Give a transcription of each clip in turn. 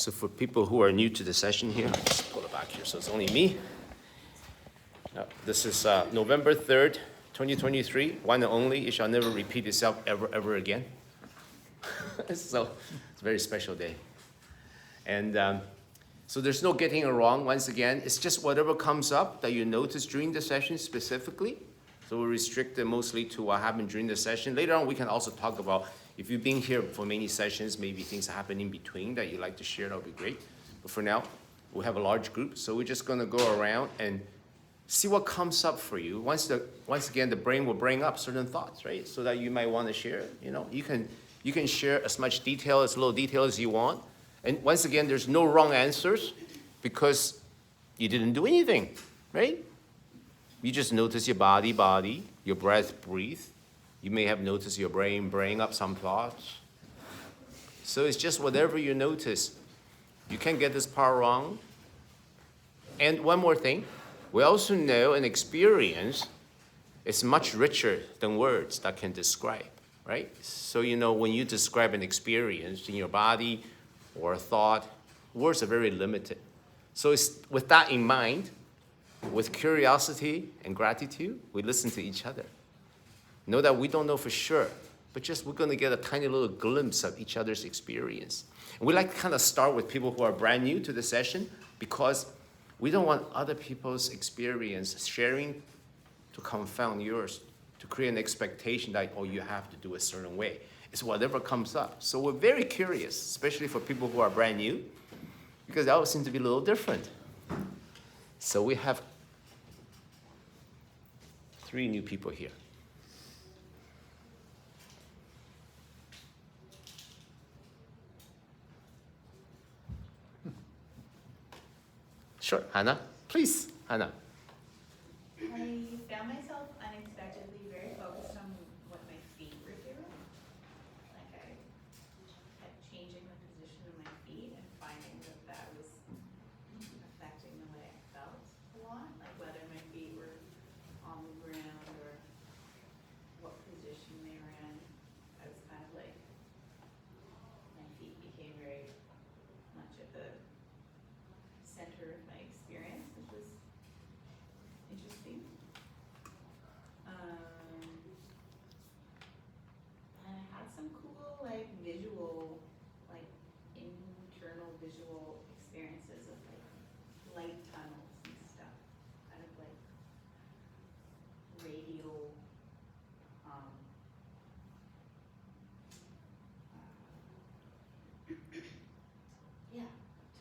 So for people who are new to the session here, I'll just pull it back here so it's only me. This is November 3rd, 2023, one and only. It shall never repeat itself ever again. So it's a very special day. And so there's no getting it wrong. Once again, it's just whatever comes up that you notice during the session specifically. So we're restricted mostly to what happened during the session. Later on, we can also talk about if you've been here for many sessions, maybe things happen in between that you'd like to share, that would be great. But for now, we have a large group, so we're just gonna go around and see what comes up for you. Once again, the brain will bring up certain thoughts, right? So that you might want to share. You know, you can share as much detail, as little detail as you want. And once again, there's no wrong answers because you didn't do anything, right? You just notice your body, your breath, breathe. You may have noticed your brain bring up some thoughts. So it's just whatever you notice. You can't get this part wrong. And one more thing, we also know and experience is much richer than words that can describe, right? So you know when you describe an experience in your body or a thought, words are very limited. So it's with that in mind, with curiosity and gratitude, we listen to each other. Know that we don't know for sure, but just we're going to get a tiny little glimpse of each other's experience. And we like to kind of start with people who are brand new to the session because we don't want other people's experience sharing to confound yours, to create an expectation that, oh, you have to do a certain way. It's whatever comes up. So we're very curious, especially for people who are brand new, because that would seem to be a little different. So we have 3 new people here. Sure, Hannah, please, Hannah. I found myself unexpectedly very focused on what my feet were doing. Like I kept changing the position of my feet and finding that was affecting the way I felt a lot. Like whether my feet were on the ground or what position they were in. I was kind of like, my feet became very much at the center of my experience, which was interesting. And I had some cool, like, visual, like, internal visual experiences of, like, light tunnels and stuff. Kind of like radial, yeah,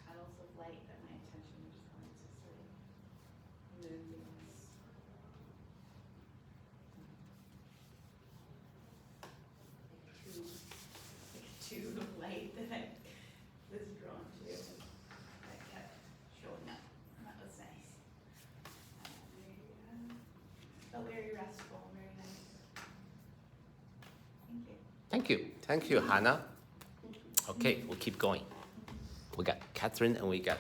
tunnels of light that my attention was going to sort of move in this like a tube of light that I was drawn to and that kept showing up. And that was nice. Felt very restful and very nice. Thank you. Thank you. Thank you, Hannah. Okay, we'll keep going. We got Catherine and we got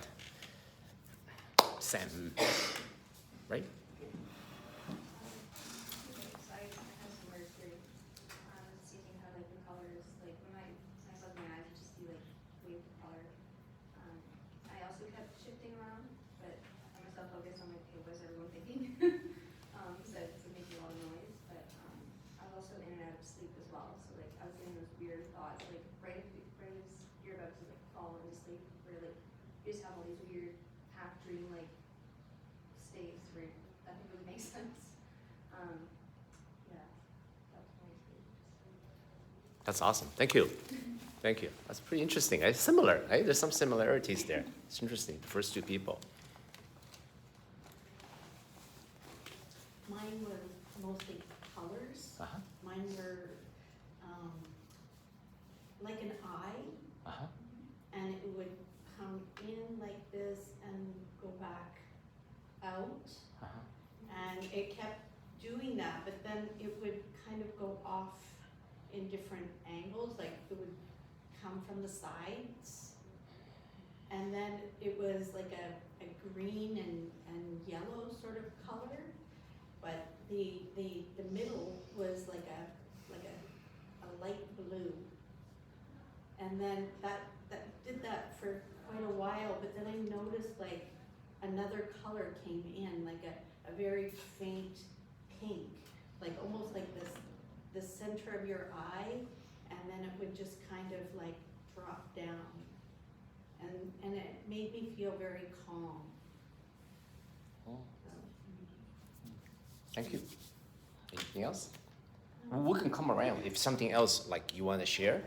Sam, right? So I have some words for seeing how like the colors, like when I close my eyes, it just be like wave of color. I also kept shifting around, but I myself focused on like, hey, what is everyone thinking? So it's making a lot of noise, but I was also in and out of sleep as well. So like I was getting those weird thoughts, like right as you're about to like fall into sleep, where like you just have all these weird half dream like states where nothing really makes sense. Yeah, that's my experience. That's awesome. Thank you. Thank you. That's pretty interesting. It's similar, right? There's some similarities there. It's interesting, the first 2 people. Mine were mostly colors. Uh-huh. Mine were like an eye, Uh-huh. and it would come in like this and go back out. Uh-huh. And it kept doing that, but then it would kind of go off in different angles, like it would come from the sides. And then it was like a green and yellow sort of color, but the middle was like a light blue. And then that did that for quite while, but then I noticed like another color came in, like a very faint pink, like almost like the center of your eye, and then it would just kind of like drop down. And it made me feel very calm. Oh, So, thank you. Anything else? We can come around if something else like you want to share,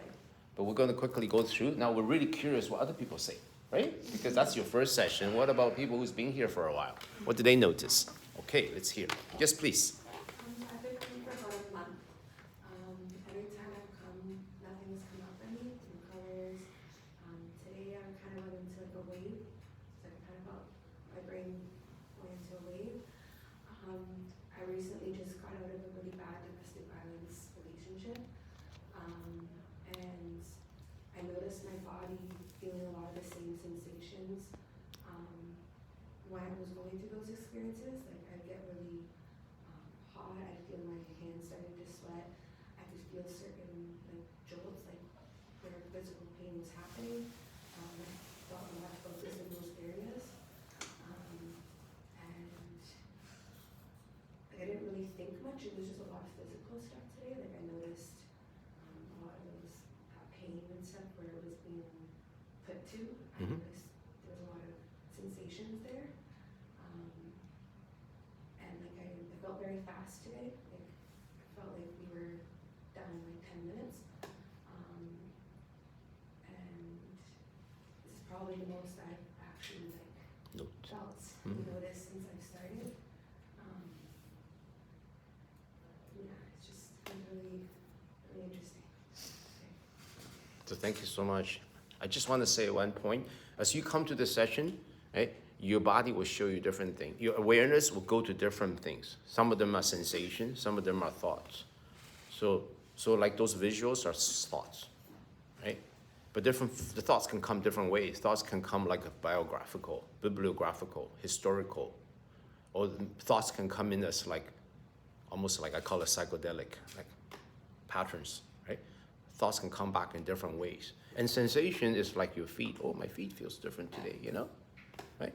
but we're going to quickly go through. Now we're really curious what other people say, right? Because that's your first session. What about people who's been here for a while? What do they notice? Okay, let's hear. Yes, please. I've been coming for about a month. Every time I've come, nothing has come up for me, new colors. Today I kind of went into like a wave. It's like kind of felt my brain went into a wave. I recently just got out of a really bad domestic violence relationship. And I noticed my body feeling a lot of the same sensations when I was going through those experiences. Like I'd get really hot, I'd feel my hands starting to sweat, I could feel certain like jolts, like where physical pain was happening. I felt a lot of focus in those areas. And like, I didn't really think much, it was just a lot of physical stuff today. Like I noticed a lot of those pain and stuff where it was being put to. I noticed there was a lot of sensations there. And like I felt very fast today. Like I felt like we were done in like 10 minutes. And this is probably the most I've actually like Note. felt and noticed since I've started. Yeah, it's just been really, really interesting. So thank you so much. I just want to say one point. As you come to the session, right, your body will show you different things. Your awareness will go to different things. Some of them are sensations, some of them are thoughts. So like those visuals are thoughts, right? But the thoughts can come different ways. Thoughts can come like a biographical, bibliographical, historical, or thoughts can come in as like, almost like I call it psychedelic, like patterns, right? Thoughts can come back in different ways. And sensation is like your feet. Oh, my feet feels different today, you know? Right?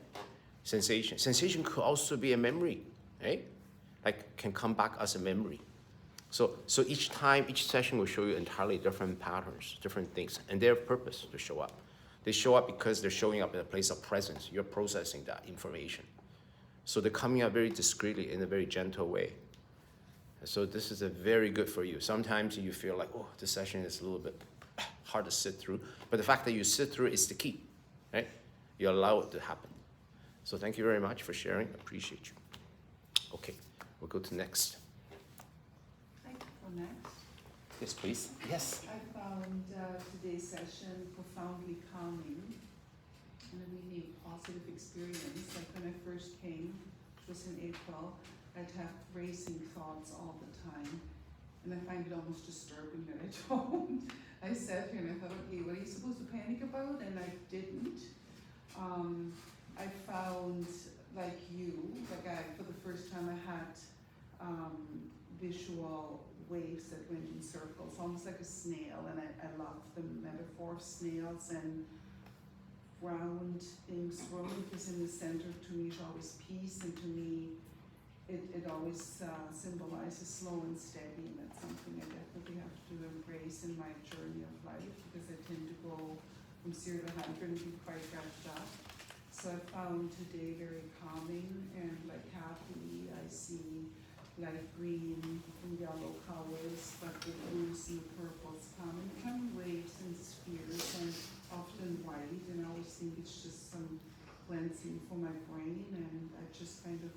Sensation. Sensation could also be a memory, right? Like can come back as a memory. So each time, each session will show you entirely different patterns, different things, and they have purpose to show up. They show up because they're showing up in a place of presence. You're processing that information. So they're coming out very discreetly in a very gentle way. So this is a very good for you. Sometimes you feel like, oh, this session is a little bit hard to sit through, but the fact that you sit through is the key, right? You allow it to happen. So thank you very much for sharing. Appreciate you. Okay, we'll go to next. I can go next. Yes, please. Yes. I found today's session profoundly calming and a really positive experience. Like when I first came, which was in April, I'd have racing thoughts all the time. And I find it almost disturbing that I don't. I sat here and I thought, okay, what are you supposed to panic about? And I didn't. I found, like you, for the first time I had visual waves that went in circles, almost like a snail, and I love the metaphor of snails and round things swirling, because in the center to me is always peace, and to me it always symbolizes slow and steady, and that's something I definitely have to embrace in my journey of life, because I tend to go from 0 to 100 and be quite wrapped up. So I found today very calming and like happy. I see light green and yellow colors, but the blues and the purples come in kind of waves and spheres, and often white, and I always think it's just some cleansing for my brain, and I just kind of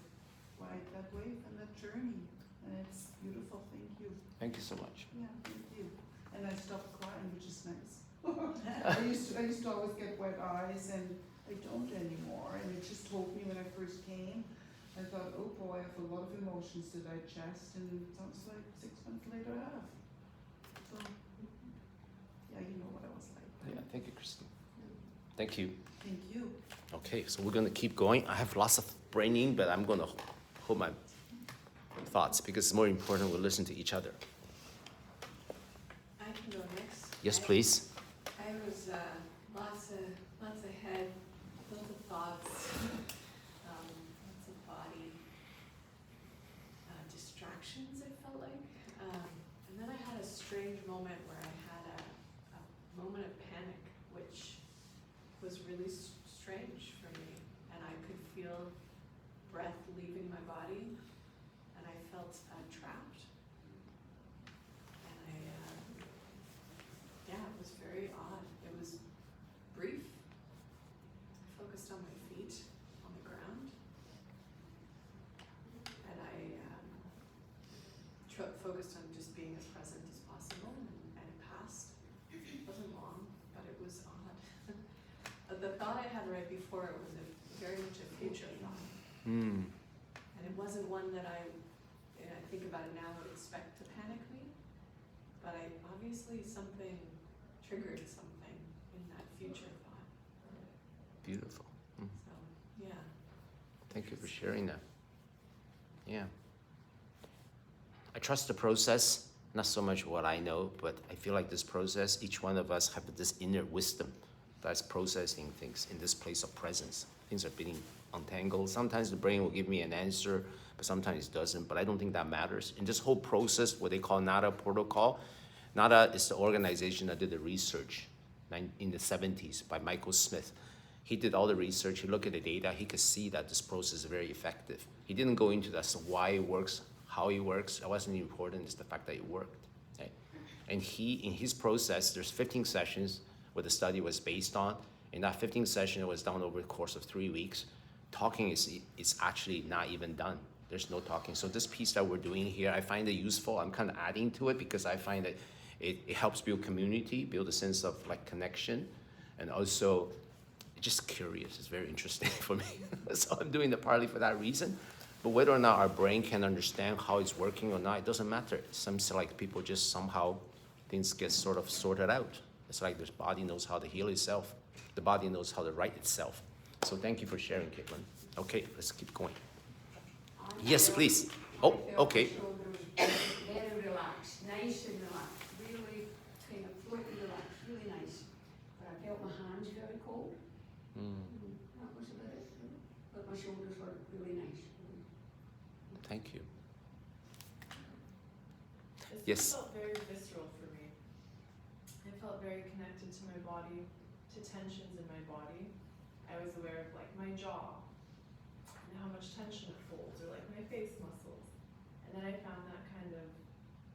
ride that wave and that journey, and it's beautiful. Thank you. Thank you so much. Yeah, thank you. And I stopped crying, which is nice. I used to always get wet eyes, and I don't anymore, and it just told me when I first came, I thought, oh boy, I have a lot of emotions to digest, and it sounds like 6 months later I have. So, yeah, you know what I was like. Yeah, thank you, Christine. Thank you. Thank you. Okay, so we're going to keep going. I have lots of braining, but I'm going to hold my thoughts because it's more important we listen to each other. I can go next. Yes, please. I was lots ahead moment where I had a moment of panic, which was really strange for me. And I could feel breath leaving my body, and I felt trapped. And yeah, it was very odd. It was brief. I focused on my feet on the ground, and I focused on just being as present as possible, and it passed. It wasn't long, but it was odd. The thought I had right before it was very much a future thought. Mm. And it wasn't one that I think about it now, would expect to panic me. But obviously something triggered something in that future thought. Beautiful. Mm. So, yeah. Thank you for sharing that. Yeah. I trust the process, not so much what I know, but I feel like this process, each one of us have this inner wisdom that's processing things in this place of presence. Things are being untangled. Sometimes the brain will give me an answer, but sometimes it doesn't. But I don't think that matters. In this whole process, what they call NADA protocol, NADA is the organization that did the research in the 70s by Michael Smith. He did all the research. He looked at the data. He could see that this process is very effective. He didn't go into that, so why it works, how it works. It wasn't important. It's the fact that it worked. Okay? And in his process, there's 15 sessions what the study was based on. In that 15 session, it was done over the course of 3 weeks. Talking is actually not even done. There's no talking. So this piece that we're doing here, I find it useful. I'm kind of adding to it because I find that it helps build community, build a sense of like connection, and also just curious. It's very interesting for me. So I'm doing it partly for that reason. But whether or not our brain can understand how it's working or not, it doesn't matter. It seems like people just somehow, things get sort of sorted out. It's like the body knows how to heal itself. The body knows how to right itself. So thank you for sharing, Caitlin. Okay, let's keep going. Yes, please. Oh, okay. Very relaxed, nice and relaxed, really kind of floaty relaxed, really nice. But I felt my hands very cold. That was about it. But my shoulders were really nice. Thank you. This Yes. felt very visceral for me. I felt very connected to my body, to tensions in my body. I was aware of like my jaw and how much tension it holds, or like my face muscles. And then I found that kind of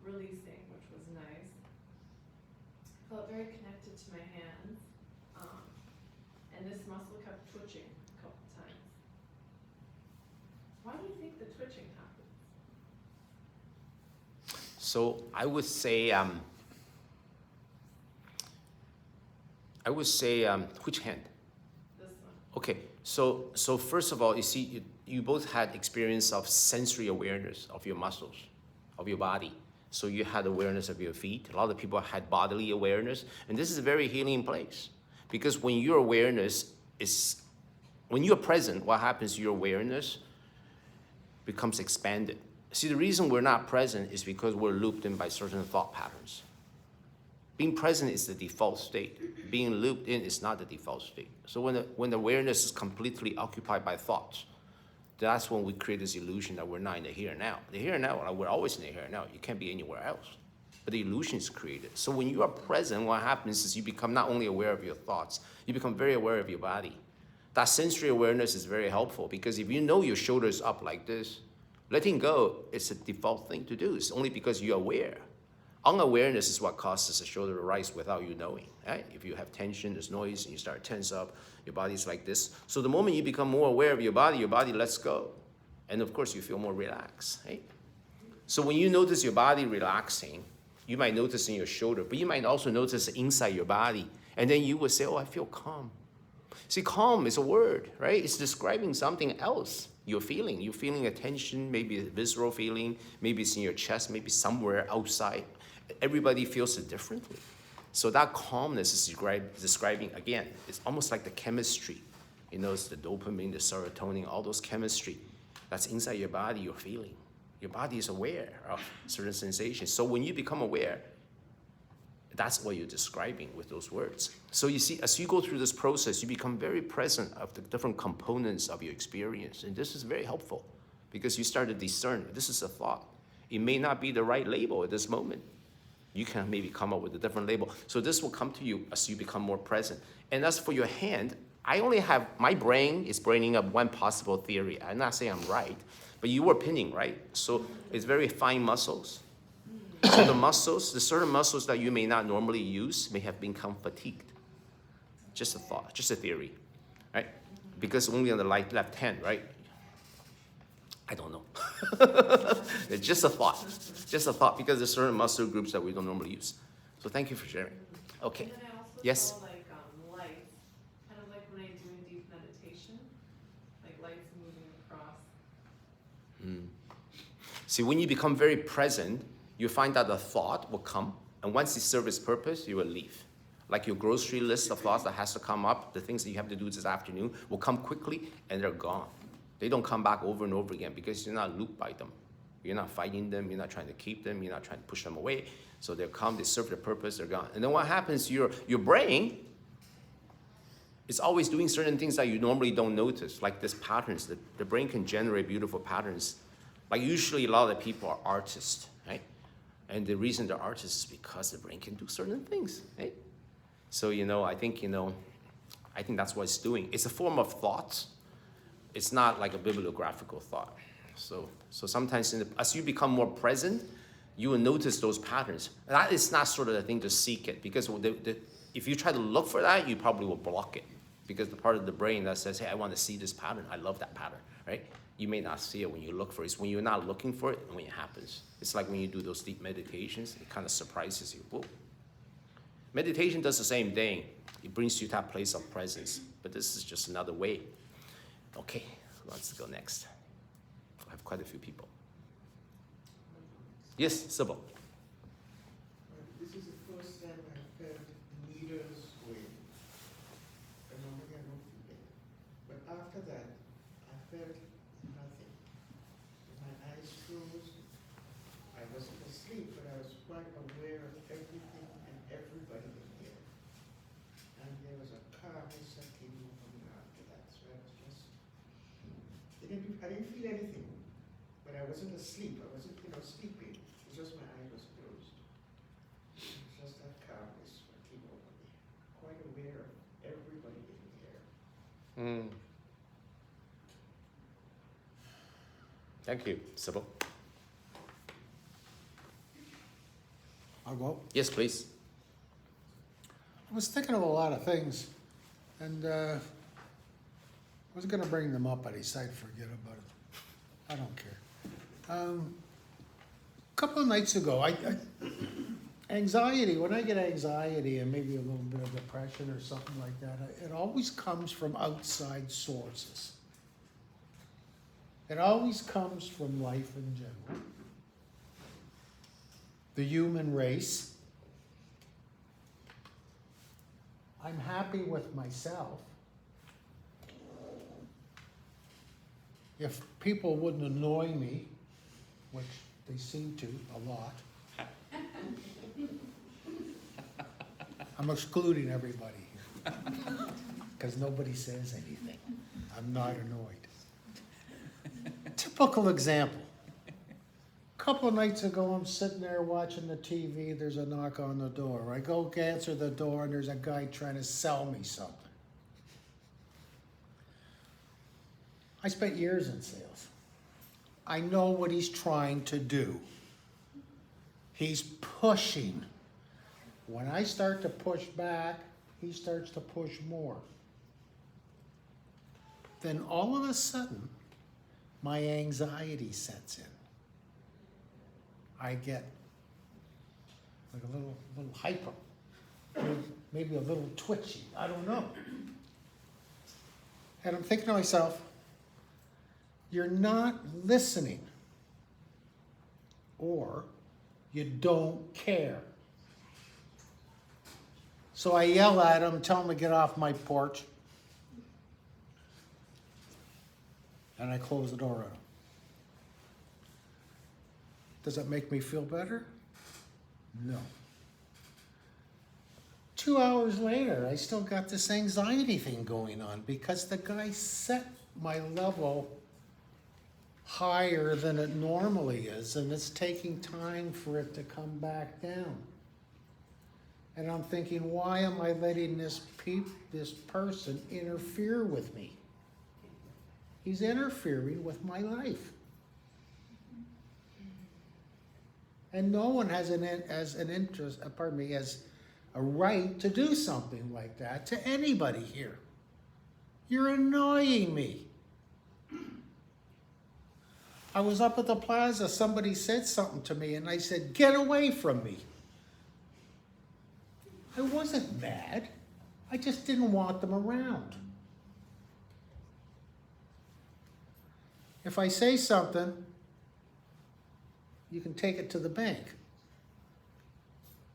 releasing, which was nice. I felt very connected to my hands. And this muscle kept twitching a couple times. Why do you think the twitching happens? So I would say, which hand? This one. Okay, so first of all, you see, you both had experience of sensory awareness of your muscles, of your body. So you had awareness of your feet. A lot of people had bodily awareness, and this is a very healing place. Because when your awareness is, when you're present, what happens, your awareness becomes expanded. See, the reason we're not present is because we're looped in by certain thought patterns. Being present is the default state. Being looped in is not the default state. So when the awareness is completely occupied by thoughts, that's when we create this illusion that we're not in the here and now. The here and now, we're always in the here and now. You can't be anywhere else. But the illusion is created. So when you are present, what happens is you become not only aware of your thoughts, you become very aware of your body. That sensory awareness is very helpful because if you know your shoulders up like this, letting go is a default thing to do. It's only because you're aware. Unawareness is what causes the shoulder to rise without you knowing. Right? If you have tension, there's noise, and you start to tense up, your body's like this. So the moment you become more aware of your body lets go. And of course, you feel more relaxed. Right? So when you notice your body relaxing, you might notice in your shoulder, but you might also notice inside your body. And then you will say, oh, I feel calm. See, calm is a word, right? It's describing something else you're feeling. You're feeling a tension, maybe a visceral feeling, maybe it's in your chest, maybe somewhere outside. Everybody feels it differently. So that calmness is describing, again, it's almost like the chemistry. You know, it's the dopamine, the serotonin, all those chemistry that's inside your body you're feeling. Your body is aware of certain sensations. So when you become aware, that's what you're describing with those words. So you see, as you go through this process, you become very present of the different components of your experience. And this is very helpful because you start to discern, this is a thought. It may not be the right label at this moment. You can maybe come up with a different label. So this will come to you as you become more present. And as for your hand, I only have, my brain is braining up one possible theory. I'm not saying I'm right, but you were pinning, right? So it's very fine muscles. So the certain muscles that you may not normally use may have become fatigued. Just a thought, just a theory, right? Because only on the left hand, right? I don't know. It's just a thought, because there's certain muscle groups that we don't normally use. So thank you for sharing. Okay. And then I also Yes? saw like lights, kind of like when I do in deep meditation, like lights moving across. See, when you become very present, you find that the thought will come, and once it serves its purpose, you will leave. Like your grocery list of thoughts that has to come up, the things that you have to do this afternoon will come quickly, and they're gone. They don't come back over and over again because you're not looped by them. You're not fighting them, you're not trying to keep them, you're not trying to push them away. So they'll come, they serve their purpose, they're gone. And then what happens, your brain is always doing certain things that you normally don't notice, like these patterns. The brain can generate beautiful patterns. Like usually a lot of people are artists, right? And the reason they're artists is because the brain can do certain things, right? So, I think that's what it's doing. It's a form of thought. It's not like a bibliographical thought. So sometimes as you become more present, you will notice those patterns. And that is not sort of the thing to seek it, because if you try to look for that, you probably will block it, because the part of the brain that says, hey, I want to see this pattern. I love that pattern, right? You may not see it when you look for it. It's when you're not looking for it and when it happens. It's like when you do those deep meditations, it kind of surprises you. Whoa. Meditation does the same thing. It brings you to that place of presence. But this is just another way. Okay, who wants to go next? I have quite a few people. Yes, Sybil. This is the first time I felt meters away. And normally I don't feel it. But after that, I felt nothing. My eyes closed. I wasn't asleep, but I was quite aware of everything and everybody in here. And there was a calmness that came over me after that. So I was just, I didn't feel anything. But I wasn't asleep. I wasn't, sleeping. It's just my eye was closed. It's just that calmness that came over me. Quite aware of everybody in here. Thank you, Sybil. I'll go. Yes, please. I was thinking of a lot of things, and I was going to bring them up, but I decided to forget about it. I don't care. A couple of nights ago, anxiety, when I get anxiety and maybe a little bit of depression or something like that, it always comes from outside sources. It always comes from life in general. The human race. I'm happy with myself. If people wouldn't annoy me, which they seem to a lot, I'm excluding everybody here because nobody says anything. I'm not annoyed. Typical example. A couple of nights ago, I'm sitting there watching the TV. There's a knock on the door. I go answer the door, and there's a guy trying to sell me something. I spent years in sales. I know what he's trying to do. He's pushing. When I start to push back, he starts to push more. Then all of a sudden, my anxiety sets in. I get like a little hyper, maybe a little twitchy, I don't know. And I'm thinking to myself, you're not listening, or you don't care. So I yell at him, tell him to get off my porch, and I close the door on him. Does that make me feel better? No. 2 hours later, I still got this anxiety thing going on because the guy set my level higher than it normally is, and it's taking time for it to come back down. And I'm thinking, why am I letting this person interfere with me? He's interfering with my life. And no one has an interest, has a right to do something like that to anybody here. You're annoying me. I was up at the plaza, somebody said something to me, and I said, get away from me. I wasn't mad. I just didn't want them around. If I say something, you can take it to the bank.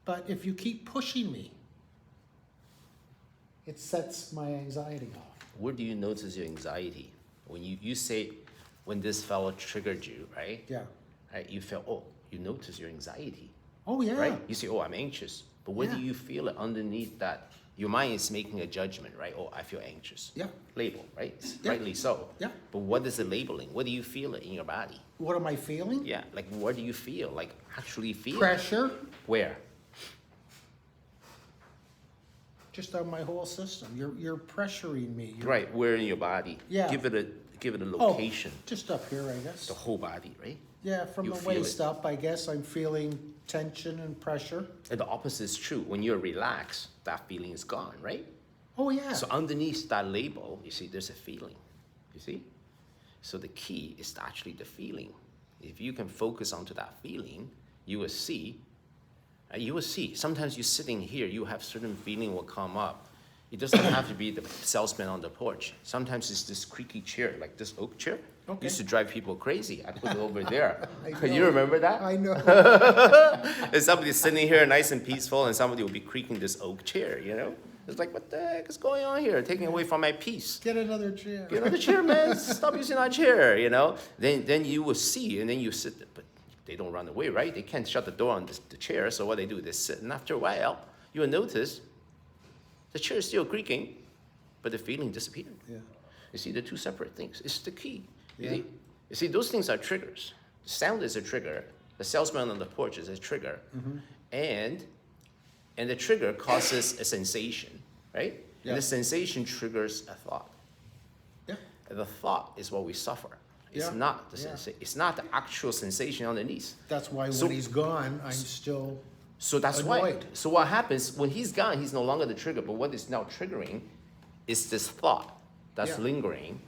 But if you keep pushing me, it sets my anxiety off. Where do you notice your anxiety? When you say, when this fellow triggered you, right? Yeah. Right, you feel, oh, you notice your anxiety, Oh, yeah. right? You say, oh, I'm anxious. But where do Yeah. you feel it underneath that? Your mind is making a judgment, right? Oh, I feel anxious. Yeah. Label, right? Yeah. Rightly so. Yeah. But what is the labeling? What do you feel it in your body? What am I feeling? Yeah, like what do you feel? Like actually feel? Pressure, Where? just on my whole system. You're pressuring me. Right, where in your body? Yeah. Give it a Oh, location. just up here, I guess. The whole body, right? Yeah, from You the feel waist it. up, I guess I'm feeling tension and pressure. And the opposite is true. When you're relaxed, that feeling is gone, right? Oh, yeah. So underneath that label, you see, there's a feeling. You see? So the key is actually the feeling. If you can focus onto that feeling, you will see. You will see. Sometimes you're sitting here, you have certain feeling will come up. It doesn't have to be the salesman on the porch. Sometimes it's this creaky chair, like this oak chair. Okay. Used to drive people crazy. I put it over there. I You know. remember that? I know. And somebody's sitting here nice and peaceful, and somebody will be creaking this oak chair, you know? It's like, what the heck is going on here? Taking away from my peace. Get another chair. Get another chair, man. Stop using our chair, you know? Then you will see, and then you sit there. But they don't run away, right? They can't shut the door on the chair, so what they do, they sit. And after a while, you will notice the chair is still creaking, but the feeling disappeared. Yeah. You see, they're two separate things. It's the key. Yeah. You see, those things are triggers. Sound is a trigger. The salesman on the porch is a trigger. Mm-hmm. And the trigger causes a sensation, right? Yeah. And the sensation triggers a thought. Yeah. And the thought is what we suffer. It's Yeah. not the Yeah. It's not the actual sensation underneath. That's why So- when he's gone, I'm still, So that's why. Annoyed. So what happens when he's gone? He's no longer the trigger. But what is now triggering is this thought that's Yeah. lingering,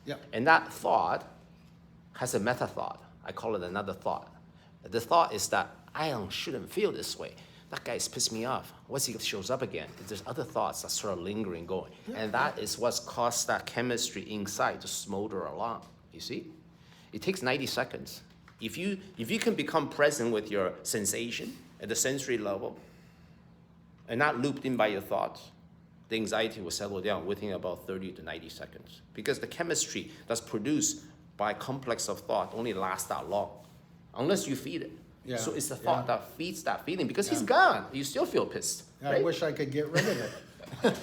yeah, and that thought has a meta thought. I call it another thought. The thought is that shouldn't feel this way. That guy's pissed me off. Once he shows up again, there's other thoughts that sort of lingering going, and that is what's caused that chemistry inside to smolder along. You see, it takes 90 seconds. If you can become present with your sensation at the sensory level, and not looped in by your thoughts, the anxiety will settle down within about 30 to 90 seconds. Because the chemistry that's produced by complex of thought only lasts that long, unless you feed it. Yeah, So it's the thought yeah. that feeds that feeling. Because he's Yeah. gone, you still feel pissed. I right? wish I could get rid of it.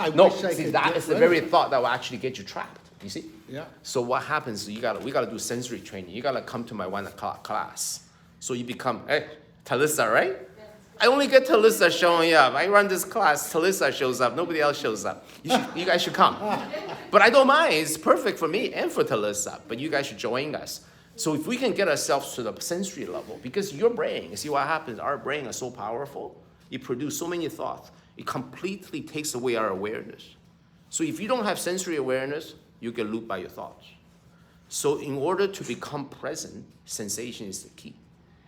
I No, wish I see, could that get is the rid very of it. thought that will actually get you trapped. You see? Yeah, So what happens? We gotta do sensory training. You gotta come to my 1 o'clock class. So you become, hey, Talissa, right? I only get Talissa showing up. I run this class. Talissa shows up. Nobody else shows up. You guys should come. But I don't mind. It's perfect for me and for Talissa. But you guys should join us. So if we can get ourselves to the sensory level, because your brain, you see what happens? Our brain is so powerful. It produces so many thoughts. It completely takes away our awareness. So if you don't have sensory awareness, you get looped by your thoughts. So in order to become present, sensation is the key.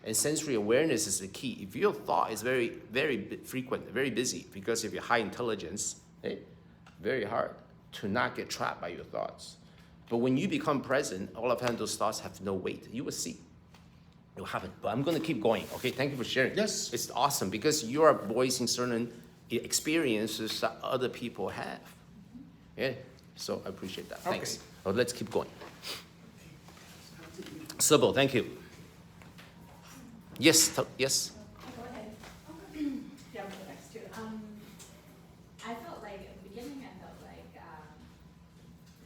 And sensory awareness is the key. If your thought is very, very frequent, very busy, because if you're high intelligence, very hard to not get trapped by your thoughts. But when you become present, all of a sudden those thoughts have no weight. You will see. It will happen. But I'm going to keep going. Okay, thank you for sharing. Yes. It's awesome because you are voicing certain experiences that other people have. Yeah, so I appreciate that. Thanks. Okay. Oh, let's keep going. Sybil, thank you. Yes, yes. Go ahead. Yeah, I'm the next two. I felt like, at the beginning, I felt like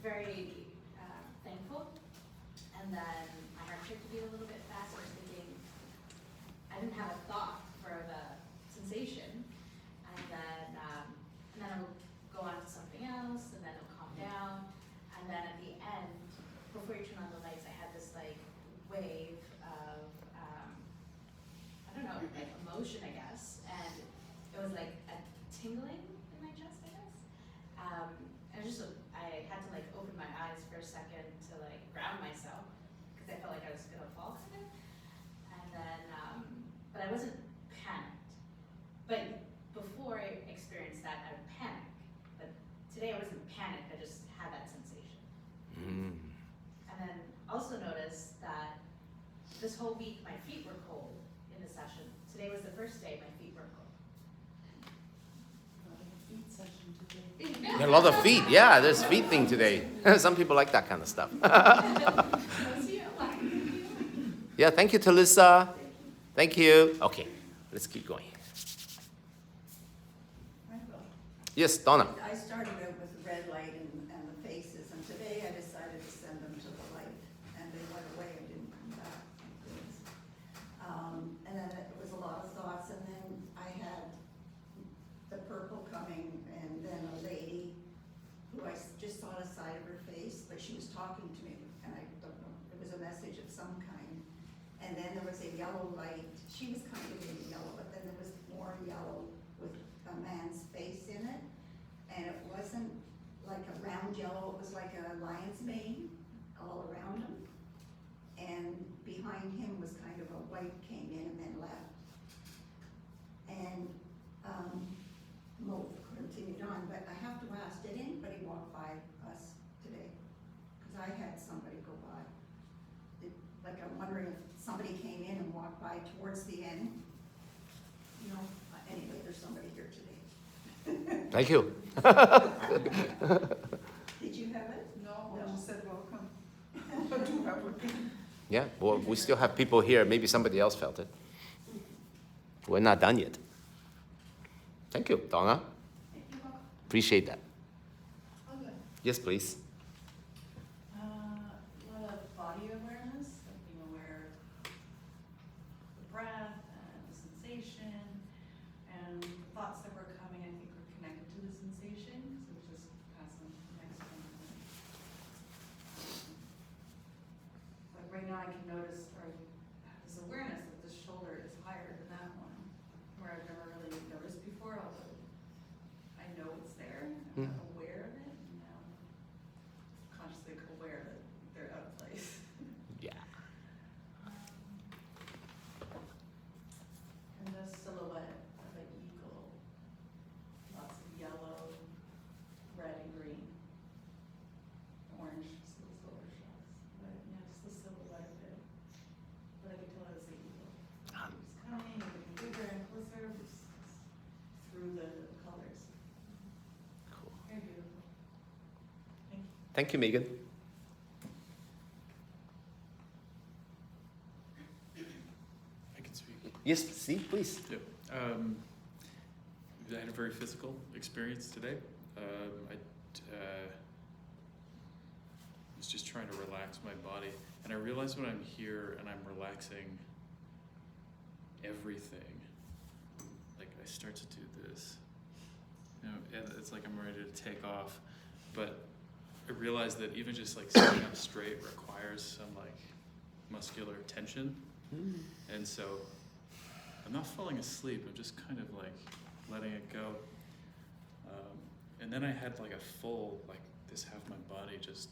very thankful. And then my heart rate to beat a little bit faster, thinking, I didn't have a thought for the sensation. And then motion, I guess, and it was like a tingling in my chest, I guess. I had to like open my eyes for a second to like ground myself because I felt like I was gonna fall kind of. And then, but I wasn't panicked. But before I experienced that, I would panic. But today I wasn't panicked, I just had that sensation. And then also noticed that this whole week my feet were cold in the session. Today was the first day my feet were cold. Feet session today. There are a lot of feet. Yeah, there's feet thing today. Some people like that kind of stuff. Yeah, thank you, Talisa. Thank you. Okay, let's keep going. Yes, Donna. I started out with the red light and the faces, and today I decided to send them to the light, and they went away and didn't come back. And then it was a lot of thoughts, and then I had the purple coming, and then a lady who I just saw the side of her face, but she was talking to me, and I don't know, it was a message of some kind. And then there was a yellow light. She was kind of in yellow, but then there was more yellow with a man's face in it. And it wasn't like a round yellow, it was like a lion's mane all around him. And behind him was kind of a white came in and then left. And Mo continued on, but I have to ask, did anybody walk by us today? Because I had somebody go by. Like I'm wondering if somebody came in and walked by towards the end. You know, anyway, there's somebody here today. Thank you. Did you have it? No, I just said welcome. To everything. Yeah, well, we still have people here. Maybe somebody else felt it. We're not done yet. Thank you, Donna. Appreciate that. Okay. Yes, please. A lot of body awareness, like being aware of the breath and the sensation, and the thoughts that were coming, I think, were connected to the sensation, so it was just passing to the next one. Like right now I can notice, or have this awareness that this shoulder is higher than that one, where I've never really noticed before, although I know it's there, I'm not aware of it, and now I'm consciously aware that they're out of place. Yeah. And the silhouette of an eagle, lots of yellow, red and green, orange, so the silver shots, but yeah, just the silhouette of it. But I could tell it was an eagle. It was coming, it was getting bigger and closer, it was through the colors. Cool. Very beautiful. Thank you. Thank you, Megan. I can speak. Yes, Steve, please. Yep. I had a very physical experience today. I was just trying to relax my body, and I realized when I'm here and I'm relaxing everything, like I start to do this, you know, and it's like I'm ready to take off, but I realized that even just like sitting up straight requires some like muscular tension, and so I'm not falling asleep, I'm just kind of like letting it go. And then I had like a full, like this half my body just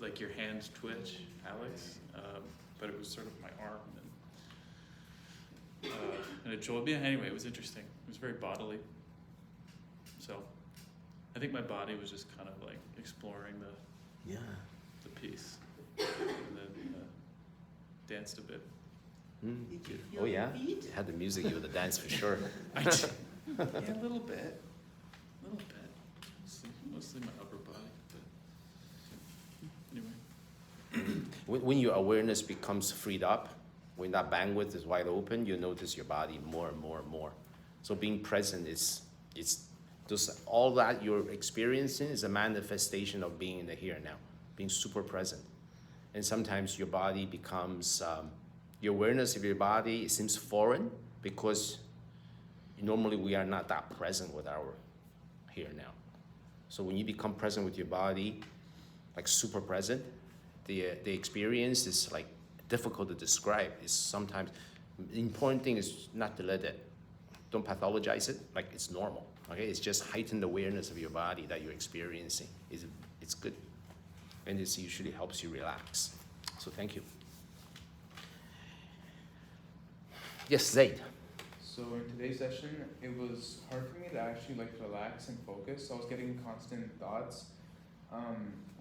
like your hand twitch, Alex, but it was sort of my arm, and it joyed me. Anyway, it was interesting. It was very bodily. So I think my body was just kind of like exploring the piece, and then danced a bit. Did you feel Oh yeah, the feet? you had the music, you would have danced for sure. I did. Yeah, a little bit. Mostly my upper body, but anyway. When your awareness becomes freed up, when that bandwidth is wide open, you notice your body more and more and more. So being present is just all that you're experiencing is a manifestation of being in the here and now, being super present. And sometimes your body becomes, your awareness of your body seems foreign because normally we are not that present with our here and now. So when you become present with your body, like super present, the experience is like difficult to describe. It's sometimes, the important thing is not to let it, don't pathologize it, like it's normal, okay? It's just heightened awareness of your body that you're experiencing. It's good, and it usually helps you relax. So thank you. Yes, Zaid. So in today's session, it was hard for me to actually like relax and focus. I was getting constant thoughts.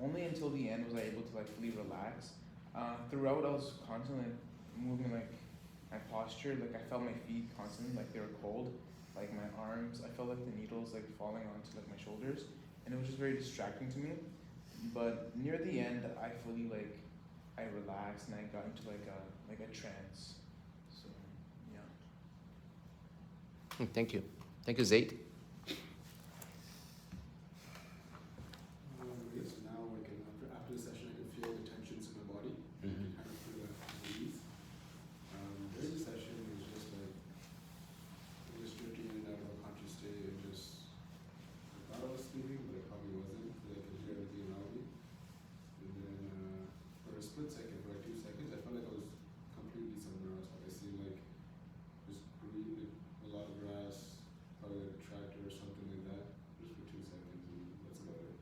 Only until the end was I able to like fully relax. Throughout, I was constantly moving like my posture. Like I felt my feet constantly like they were cold. Like my arms, I felt like the needles like falling onto like my shoulders, and it was just very distracting to me. But near the end, I fully like I relaxed and I got into like a trance. So yeah. Thank you. Thank you, Zaid. Yes, now I can, after the session, I can feel the tensions in my body. Mm-hmm. Kind of feel that release. During the session, it was just like, just drifting in and out of a conscious state and just, I thought I was sleeping, but I probably wasn't, because I could hear everything around me. And then, for a split second, for like 2 seconds, I felt like I was completely somewhere else. Like I seemed like just green, like a lot of grass, probably like a tractor or something like that, just for 2 seconds, and that's about it.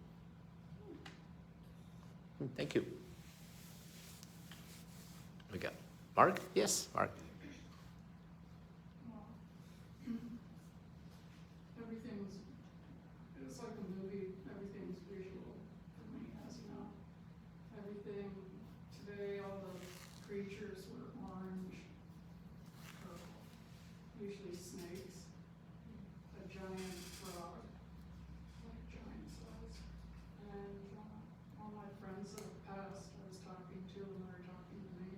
Thank you. We got Mark? Yes, Mark. Everything's, it's like a movie, everything's visual for me, as you know. Everything, today all the creatures were orange, purple, usually snakes, a giant frog, like giant size. And all my friends that have passed, I was talking to them, they were talking to me.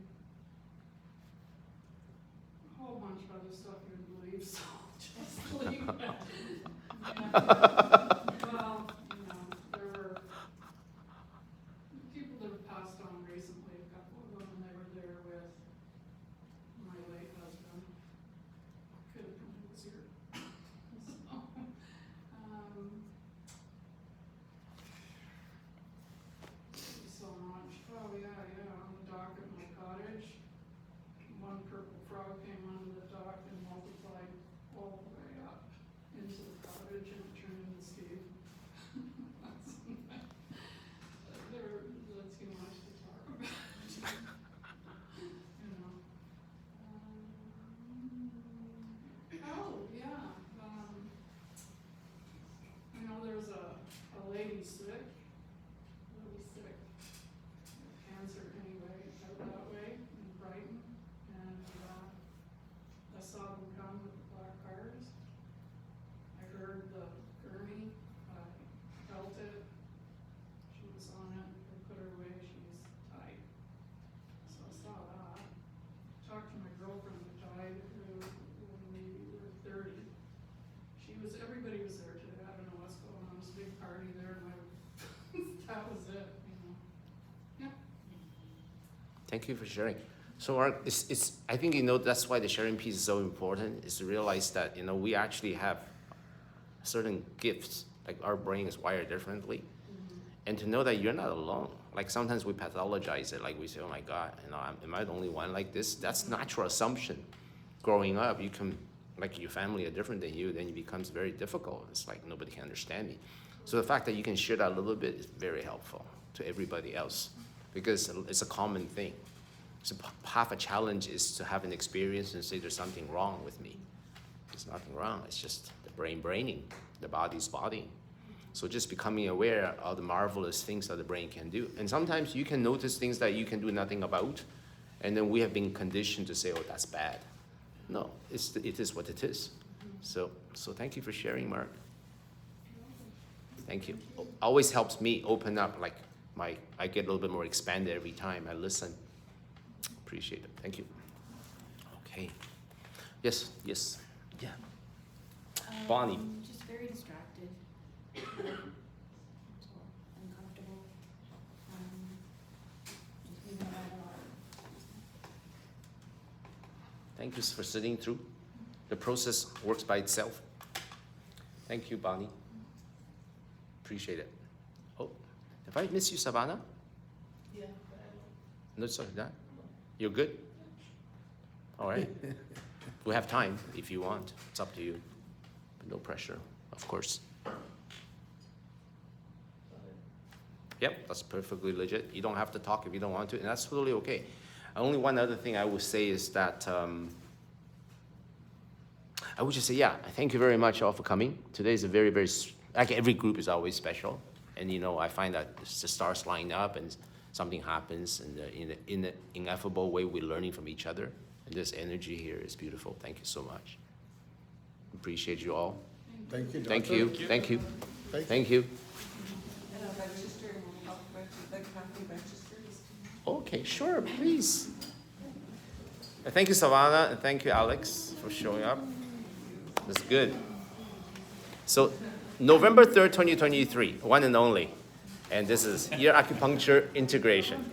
A whole bunch of other stuff you would believe, so I'll just leave it. Well, you know, there were people that have passed on recently, a couple of them, and they were there with my late husband. Could have been his here. So much. Oh yeah, on the dock at my cottage, one purple frog came onto the dock and multiplied all the way up into the cottage and it turned into Steve. That's too much to talk about. You know. Oh, yeah, you know, there's a lady sick, really sick, with cancer anyway, out that way in Brighton, and, I saw them come with the black cars. I heard the gurney, I felt it, she was on it, they put her away, she's tight. So I saw that. Talked to my girlfriend that died, who when we were 30. Everybody was there today, I don't know what's going on, it was a big party there, and that was it, you know. Yeah. Thank you for sharing. So Mark, I think, you know, that's why the sharing piece is so important, is to realize that, you know, we actually have certain gifts, like our brain is wired differently. Mm-hmm. And to know that you're not alone. Like sometimes we pathologize it, like we say, oh my God, you know, am I the only one like this? That's natural assumption. Growing up, you can, like your family are different than you, then it becomes very difficult. It's like nobody can understand me. So the fact that you can share that a little bit is very helpful to everybody else, because it's a common thing. So half a challenge is to have an experience and say there's something wrong with me. There's nothing wrong, it's just the brain braining, the body's bodying. So just becoming aware of the marvelous things that the brain can do. And sometimes you can notice things that you can do nothing about, and then we have been conditioned to say, oh, that's bad. No, it is what it is. So thank you for sharing, Mark. Thank you. Always helps me open up, like I get a little bit more expanded every time I listen. Appreciate it. Thank you. Okay. Yes. Yeah. Bonnie. Just very distracted. Uncomfortable. Just moving around a lot. Thank you for sitting through. The process works by itself. Thank you, Bonnie. Appreciate it. Oh, have I missed you, Savannah? Yeah, No, sorry, that. You're good? All right. We have time if you want. It's up to you. But no pressure, of course. Yep, that's perfectly legit. You don't have to talk if you don't want to, and that's totally okay. Only one other thing I would say is that I would just say, yeah, thank you very much all for coming. Today is a very, very, like every group is always special. And, you know, I find that the stars line up and something happens, and in an ineffable way, we're learning from each other. And this energy here is beautiful. Thank you so much. Appreciate you all. Thank you, Doctor. Thank you. Thank you. Thank you. And a register, like happy registers. Okay, sure, please. Thank you, Savannah, and thank you, Alex, for showing up. That's good. So, November 3rd, 2023, one and only. And this is Ear Acupuncture Integration.